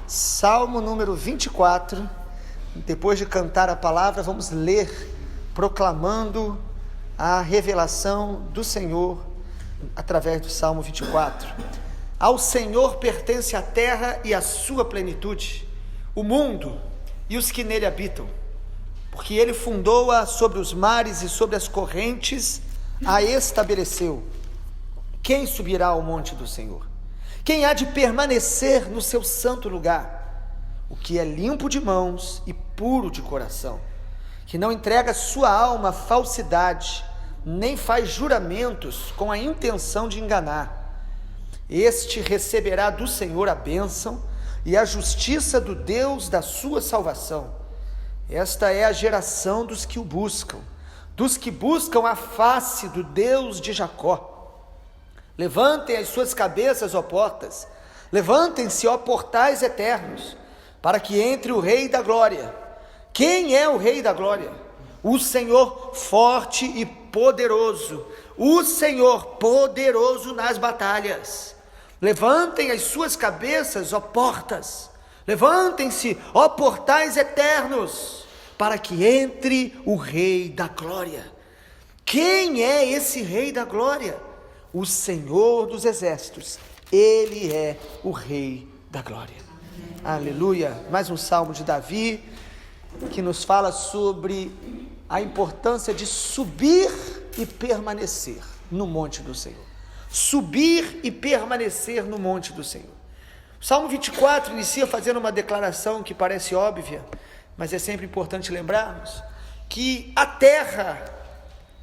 Salmo número 24, depois de cantar a palavra, vamos ler, proclamando a revelação do Senhor, através do Salmo 24. Ao Senhor pertence a terra e a sua plenitude, o mundo e os que nele habitam, porque ele fundou-a sobre os mares e sobre as correntes a estabeleceu. Quem subirá ao monte do Senhor? Quem há de permanecer no seu santo lugar? O que é limpo de mãos e puro de coração, que não entrega sua alma à falsidade, nem faz juramentos com a intenção de enganar. Este receberá do Senhor a bênção e a justiça do Deus da sua salvação. Esta é a geração dos que o buscam, dos que buscam a face do Deus de Jacó. Levantem as suas cabeças, ó portas, levantem-se, ó portais eternos, para que entre o Rei da Glória. Quem é o Rei da Glória? O Senhor forte e poderoso, o Senhor poderoso nas batalhas. Levantem as suas cabeças, ó portas, levantem-se, ó portais eternos, para que entre o Rei da Glória. Quem é esse Rei da Glória? O Senhor dos Exércitos, Ele é o Rei da Glória. Aleluia. Mais um salmo de Davi, que nos fala sobre a importância de subir e permanecer no monte do Senhor. Subir e permanecer no monte do Senhor. O Salmo 24 inicia fazendo uma declaração que parece óbvia, mas é sempre importante lembrarmos que a terra,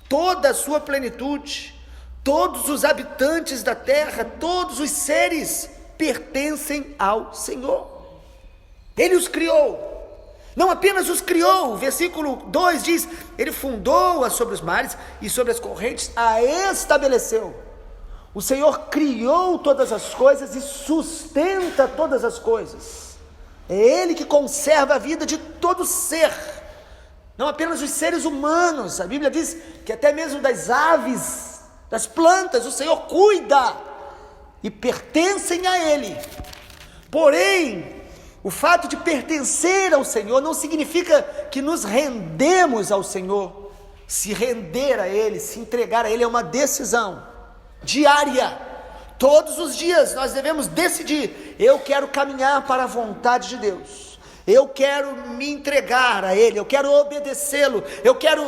toda a sua plenitude, todos os habitantes da terra, todos os seres pertencem ao Senhor. Ele os criou. Não apenas os criou, o versículo 2 diz, ele fundou-a sobre os mares e sobre as correntes a estabeleceu. O Senhor criou todas as coisas e sustenta todas as coisas. É Ele que conserva a vida de todo ser, não apenas os seres humanos. A Bíblia diz que até mesmo das aves, das plantas, o Senhor cuida e pertencem a Ele. Porém, o fato de pertencer ao Senhor não significa que nos rendemos ao Senhor. Se render a Ele, se entregar a Ele é uma decisão diária. Todos os dias nós devemos decidir: eu quero caminhar para a vontade de Deus, eu quero me entregar a Ele, eu quero obedecê-lo, eu quero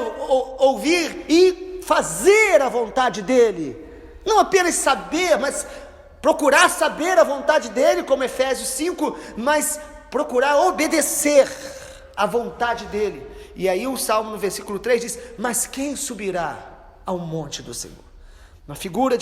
ouvir e fazer a vontade dEle. Não apenas saber, mas procurar saber a vontade dEle, como Efésios 5, mas procurar obedecer a vontade dEle. E aí o Salmo no versículo 3 diz: mas quem subirá ao monte do Senhor? Uma figura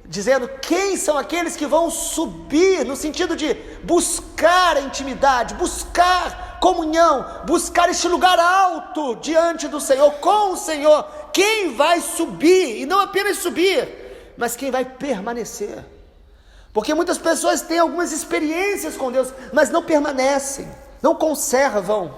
dizendo quem são aqueles que vão subir, no sentido de buscar a intimidade, buscar comunhão, buscar este lugar alto diante do Senhor, com o Senhor. Quem vai subir, e não apenas subir, mas quem vai permanecer. Porque muitas pessoas têm algumas experiências com Deus, mas não permanecem, não conservam,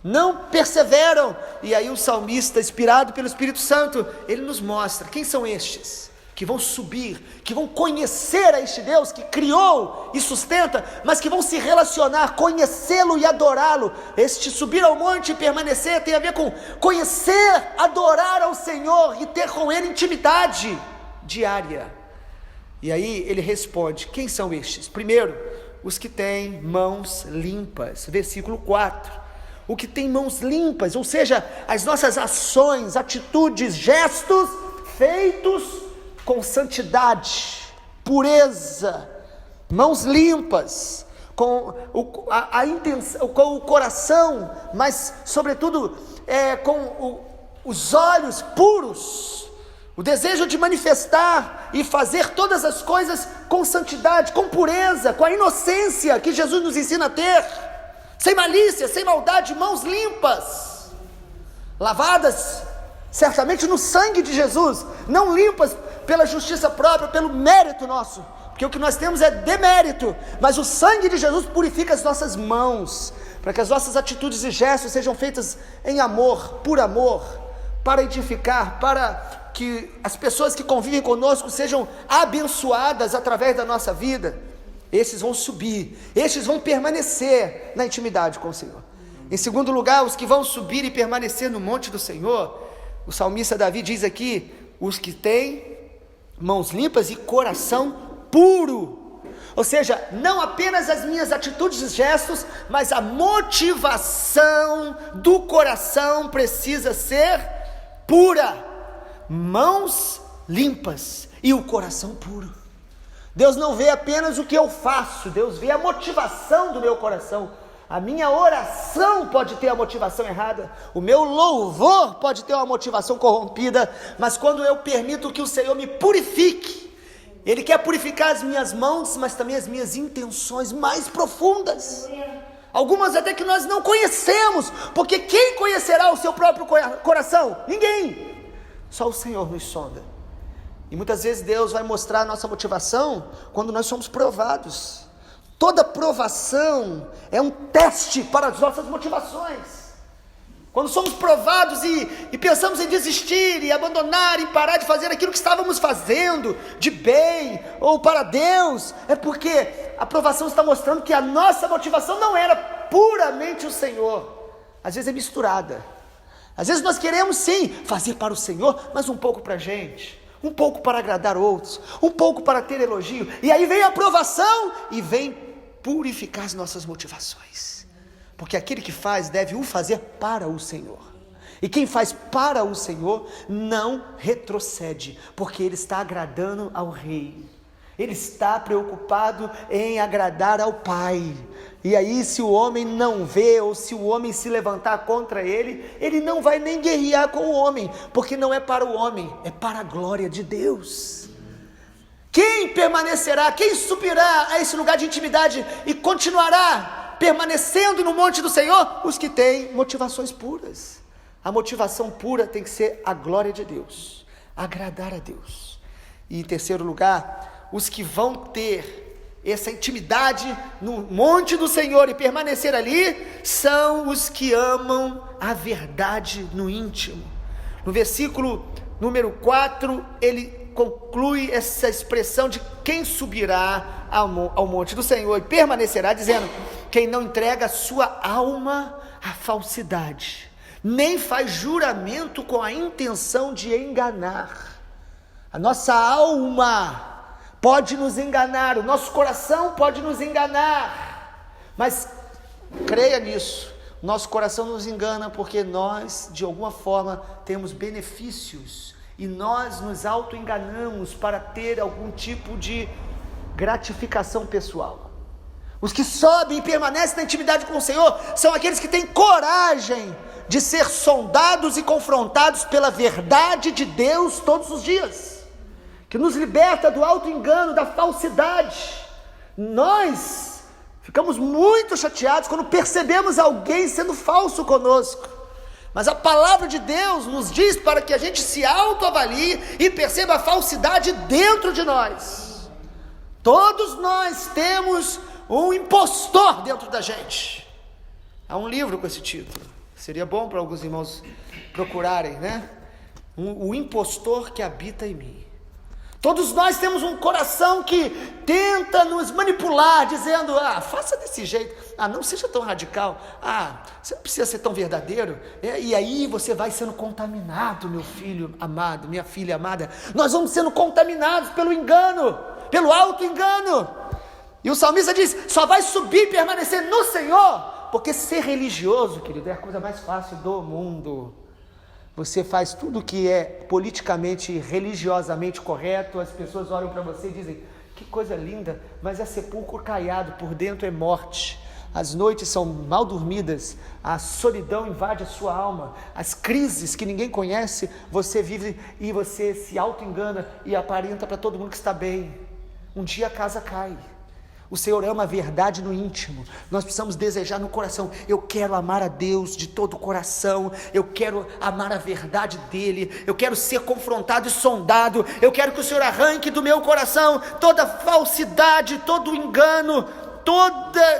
não perseveram. E aí o salmista, inspirado pelo Espírito Santo, ele nos mostra quem são estes que vão subir, que vão conhecer a este Deus que criou e sustenta, mas que vão se relacionar, conhecê-lo e adorá-lo. Este subir ao monte e permanecer tem a ver com conhecer, adorar ao Senhor e ter com Ele intimidade diária. E aí ele responde: quem são estes? Primeiro, os que têm mãos limpas, versículo 4. O que tem mãos limpas, ou seja, as nossas ações, atitudes, gestos feitos com santidade, pureza, mãos limpas, com a intenção, com o coração, mas sobretudo com os olhos puros, o desejo de manifestar e fazer todas as coisas com santidade, com pureza, com a inocência que Jesus nos ensina a ter, sem malícia, sem maldade, mãos limpas, lavadas certamente no sangue de Jesus, não limpas pela justiça própria, pelo mérito nosso, porque o que nós temos é demérito, mas o sangue de Jesus purifica as nossas mãos, para que as nossas atitudes e gestos sejam feitas em amor, por amor, para edificar, para que as pessoas que convivem conosco sejam abençoadas através da nossa vida. esses vão subir, estes vão permanecer na intimidade com o Senhor. Em segundo lugar, os que vão subir e permanecer no monte do Senhor, o salmista Davi diz aqui, os que têm mãos limpas e coração puro. Ou seja, não apenas as minhas atitudes e gestos, mas a motivação do coração precisa ser pura. Mãos limpas e o coração puro. Deus não vê apenas o que eu faço, Deus vê a motivação do meu coração. A minha oração pode ter a motivação errada, o meu louvor pode ter uma motivação corrompida, mas quando eu permito que o Senhor me purifique, Ele quer purificar as minhas mãos, mas também as minhas intenções mais profundas, algumas até que nós não conhecemos, porque quem conhecerá o seu próprio coração? Ninguém, só o Senhor nos sonda, e muitas vezes Deus vai mostrar a nossa motivação quando nós somos provados. Toda provação é um teste para as nossas motivações. Quando somos provados e pensamos em desistir, e abandonar, e parar de fazer aquilo que estávamos fazendo, de bem, ou para Deus, é porque a provação está mostrando que a nossa motivação não era puramente o Senhor. Às vezes é misturada. Às vezes nós queremos sim fazer para o Senhor, mas um pouco para a gente, um pouco para agradar outros, um pouco para ter elogio, e aí vem a aprovação e vem purificar as nossas motivações, porque aquele que faz deve o fazer para o Senhor, e quem faz para o Senhor não retrocede, porque ele está agradando ao Rei, ele está preocupado em agradar ao Pai. E aí, se o homem não vê, ou se o homem se levantar contra ele, ele não vai nem guerrear com o homem, porque não é para o homem, é para a glória de Deus. Quem permanecerá, quem subirá a esse lugar de intimidade e continuará permanecendo no monte do Senhor? Os que têm motivações puras. A motivação pura tem que ser a glória de Deus, agradar a Deus. E em terceiro lugar, os que vão ter essa intimidade no monte do Senhor e permanecer ali, são os que amam a verdade no íntimo. No versículo número 4, ele conclui essa expressão de quem subirá ao monte do Senhor e permanecerá, dizendo: quem não entrega a sua alma à falsidade, nem faz juramento com a intenção de enganar. A nossa alma pode nos enganar, o nosso coração pode nos enganar, mas creia nisso, nosso coração nos engana porque nós, de alguma forma, temos benefícios, e nós nos auto-enganamos para ter algum tipo de gratificação pessoal. Os que sobem e permanecem na intimidade com o Senhor são aqueles que têm coragem de ser sondados e confrontados pela verdade de Deus todos os dias, que nos liberta do auto-engano, da falsidade. Nós ficamos muito chateados quando percebemos alguém sendo falso conosco, mas a palavra de Deus nos diz para que a gente se autoavalie e perceba a falsidade dentro de nós. Todos nós temos um impostor dentro da gente. Há um livro com esse título, seria bom para alguns irmãos procurarem, né? O impostor que habita em mim. Todos nós temos um coração que tenta nos manipular, dizendo: faça desse jeito, não seja tão radical, você não precisa ser tão verdadeiro, e aí você vai sendo contaminado, meu filho amado, minha filha amada. Nós vamos sendo contaminados pelo engano, pelo auto-engano, e o salmista diz: só vai subir e permanecer no Senhor, porque ser religioso, querido, é a coisa mais fácil do mundo. Você faz tudo que é politicamente, religiosamente correto, as pessoas olham para você e dizem: que coisa linda, mas é sepulcro caiado, por dentro é morte. As noites são mal dormidas, a solidão invade a sua alma, as crises que ninguém conhece, você vive e você se auto-engana e aparenta para todo mundo que está bem. Um dia a casa cai. O Senhor ama a verdade no íntimo. Nós precisamos desejar no coração: eu quero amar a Deus de todo o coração, eu quero amar a verdade dEle, eu quero ser confrontado e sondado, eu quero que o Senhor arranque do meu coração toda falsidade, todo engano,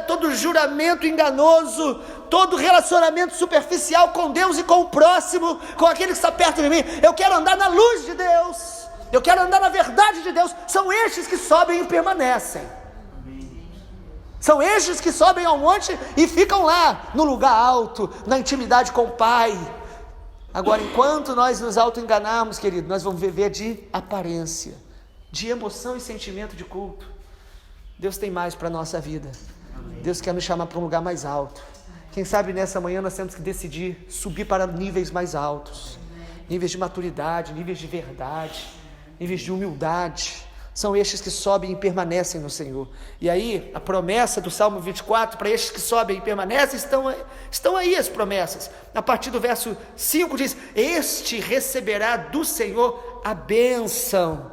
todo juramento enganoso, todo relacionamento superficial com Deus e com o próximo, com aquele que está perto de mim. Eu quero andar na luz de Deus, eu quero andar na verdade de Deus. São estes que sobem e permanecem. São estes que sobem ao monte e ficam lá, no lugar alto, na intimidade com o Pai. Agora, enquanto nós nos auto-enganarmos, querido, nós vamos viver de aparência, de emoção e sentimento de culto. Deus tem mais para a nossa vida. Deus quer nos chamar para um lugar mais alto. Quem sabe nessa manhã nós temos que decidir subir para níveis mais altos, níveis de maturidade, níveis de verdade, níveis de humildade. São estes que sobem e permanecem no Senhor. E aí, a promessa do Salmo 24, para estes que sobem e permanecem, estão aí as promessas. A partir do verso 5 diz: este receberá do Senhor a bênção,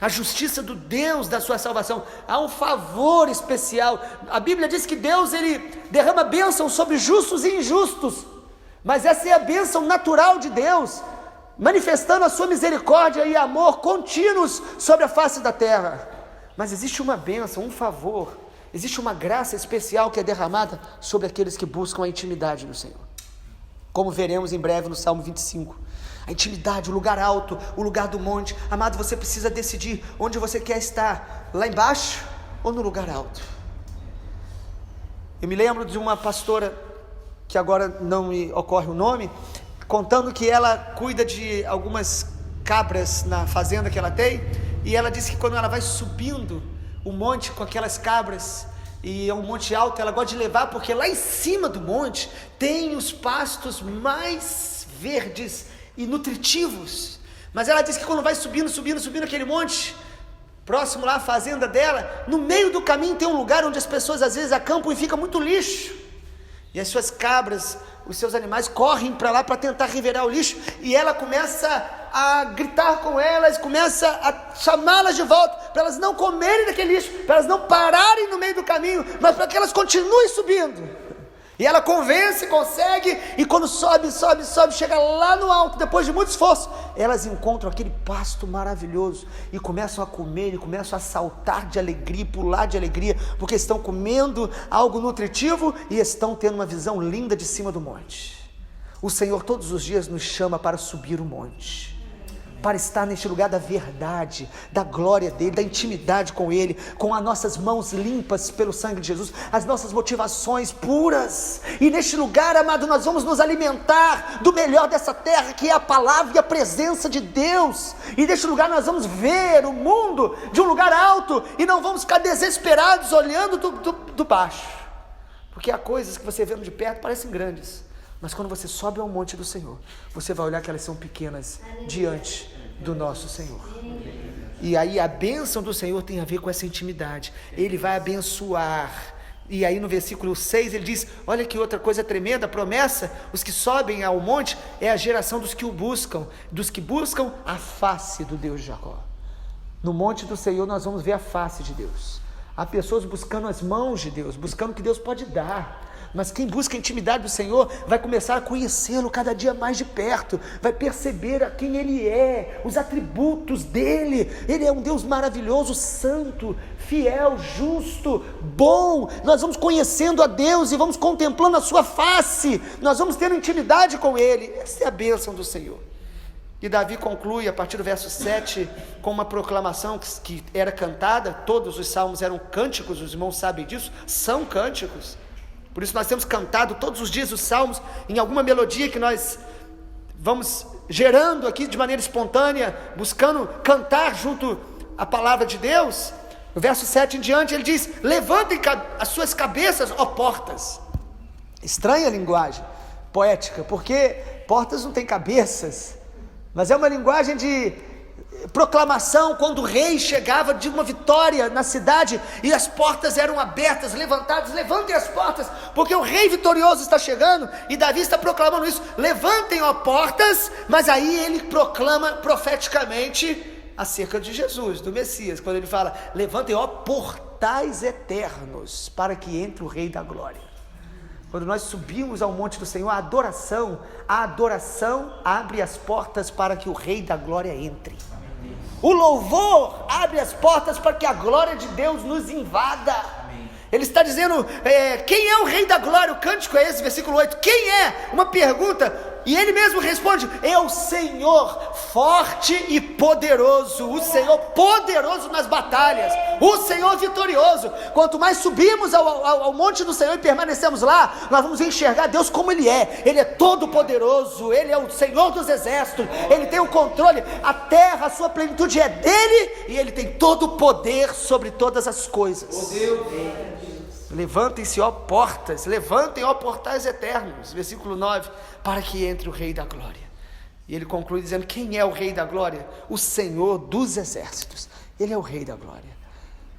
a justiça do Deus da sua salvação. Há um favor especial. A Bíblia diz que Deus, ele derrama bênção sobre justos e injustos, mas essa é a bênção natural de Deus, manifestando a sua misericórdia e amor contínuos sobre a face da terra. Mas existe uma bênção, um favor, existe uma graça especial que é derramada sobre aqueles que buscam a intimidade do Senhor, como veremos em breve no Salmo 25. A intimidade, o lugar alto, o lugar do monte. Amado, você precisa decidir onde você quer estar, lá embaixo ou no lugar alto. Eu me lembro de uma pastora, que agora não me ocorre o nome, contando que ela cuida de algumas cabras na fazenda que ela tem, e ela disse que quando ela vai subindo o monte com aquelas cabras, e é um monte alto, ela gosta de levar, porque lá em cima do monte tem os pastos mais verdes e nutritivos. Mas ela disse que quando vai subindo aquele monte, próximo lá à fazenda dela, no meio do caminho tem um lugar onde as pessoas às vezes acampam e fica muito lixo, e as suas cabras, os seus animais correm para lá para tentar revirar o lixo, e ela começa a gritar com elas, começa a chamá-las de volta, para elas não comerem daquele lixo, para elas não pararem no meio do caminho, mas para que elas continuem subindo. E ela convence, consegue, e quando sobe, chega lá no alto, depois de muito esforço, elas encontram aquele pasto maravilhoso, e começam a comer, e começam a saltar de alegria, pular de alegria, porque estão comendo algo nutritivo, e estão tendo uma visão linda de cima do monte. O Senhor todos os dias nos chama para subir o monte, para estar neste lugar da verdade, da glória dele, da intimidade com ele, com as nossas mãos limpas pelo sangue de Jesus, as nossas motivações puras, e neste lugar, amado, nós vamos nos alimentar do melhor dessa terra, que é a palavra e a presença de Deus, e neste lugar nós vamos ver o mundo de um lugar alto, e não vamos ficar desesperados olhando do baixo, porque há coisas que você vê de perto parecem grandes, mas quando você sobe ao monte do Senhor, você vai olhar que elas são pequenas diante do nosso Senhor. E aí a bênção do Senhor tem a ver com essa intimidade. Ele vai abençoar. E aí no versículo 6 ele diz: olha que outra coisa tremenda, a promessa: os que sobem ao monte é a geração dos que o buscam, dos que buscam a face do Deus de Jacó. No monte do Senhor nós vamos ver a face de Deus. Há pessoas buscando as mãos de Deus, buscando o que Deus pode dar. Mas quem busca a intimidade do Senhor vai começar a conhecê-lo cada dia mais de perto, vai perceber a quem Ele é, os atributos dEle. Ele é um Deus maravilhoso, santo, fiel, justo, bom. Nós vamos conhecendo a Deus e vamos contemplando a sua face, nós vamos tendo intimidade com Ele. Essa é a bênção do Senhor. E Davi conclui a partir do verso 7 com uma proclamação que era cantada. Todos os salmos eram cânticos, os irmãos sabem disso, são cânticos. Por isso nós temos cantado todos os dias os salmos em alguma melodia que nós vamos gerando aqui de maneira espontânea, buscando cantar junto à palavra de Deus. No verso 7 em diante ele diz: levantem as suas cabeças, ó portas. Estranha a linguagem poética, porque portas não têm cabeças, mas é uma linguagem de proclamação. Quando o rei chegava de uma vitória na cidade e as portas eram abertas, levantadas, levantem as portas, porque o rei vitorioso está chegando, e Davi está proclamando isso: levantem, ó portas. Mas aí ele proclama profeticamente acerca de Jesus, do Messias, quando ele fala: levantem, ó portais eternos, para que entre o Rei da Glória. Quando nós subimos ao monte do Senhor, a adoração abre as portas para que o Rei da Glória entre. O louvor abre as portas para que a glória de Deus nos invada. Amém. Ele está dizendo, quem é o Rei da Glória? O cântico é esse, versículo 8. Quem é? Uma pergunta. E ele mesmo responde: eu, Senhor, forte e poderoso, o Senhor poderoso nas batalhas, o Senhor vitorioso. Quanto mais subimos ao monte do Senhor e permanecemos lá, nós vamos enxergar Deus como Ele é todo poderoso, Ele é o Senhor dos exércitos, Ele tem o controle, a terra, a sua plenitude é dEle, e Ele tem todo o poder sobre todas as coisas. Levantem-se, ó portas, levantem, ó portais eternos, versículo 9, para que entre o Rei da Glória. E ele conclui dizendo: quem é o Rei da Glória? O Senhor dos exércitos. Ele é o Rei da Glória.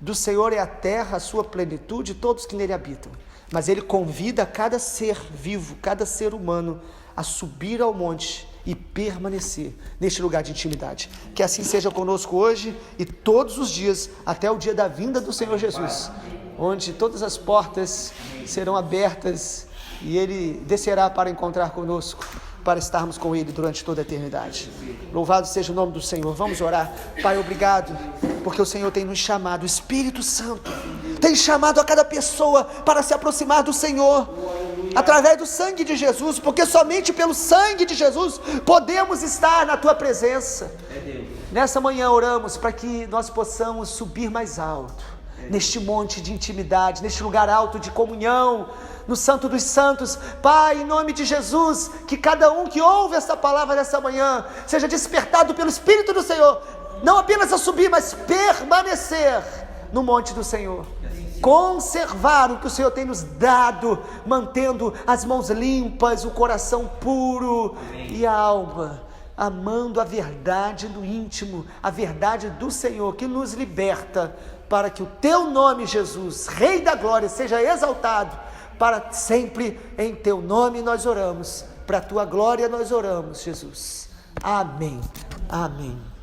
Do Senhor é a terra, a sua plenitude, todos que nele habitam. Mas ele convida cada ser vivo, cada ser humano, a subir ao monte e permanecer neste lugar de intimidade. Que assim seja conosco hoje e todos os dias, até o dia da vinda do Senhor Jesus, onde todas as portas serão abertas e Ele descerá para encontrar conosco, para estarmos com Ele durante toda a eternidade. Louvado seja o nome do Senhor. Vamos orar. Pai, obrigado, porque o Senhor tem nos chamado, o Espírito Santo tem chamado a cada pessoa para se aproximar do Senhor, através do sangue de Jesus, porque somente pelo sangue de Jesus podemos estar na Tua presença. Nessa manhã oramos para que nós possamos subir mais alto, neste monte de intimidade, neste lugar alto de comunhão, no Santo dos Santos. Pai, em nome de Jesus, que cada um que ouve esta palavra nessa manhã seja despertado pelo Espírito do Senhor, não apenas a subir, mas permanecer no monte do Senhor, conservar o que o Senhor tem nos dado, mantendo as mãos limpas, o coração puro e a alma amando a verdade no íntimo, a verdade do Senhor que nos liberta, para que o Teu nome, Jesus, Rei da Glória, seja exaltado para sempre. Em Teu nome nós oramos, para a Tua glória nós oramos, Jesus. Amém. Amém.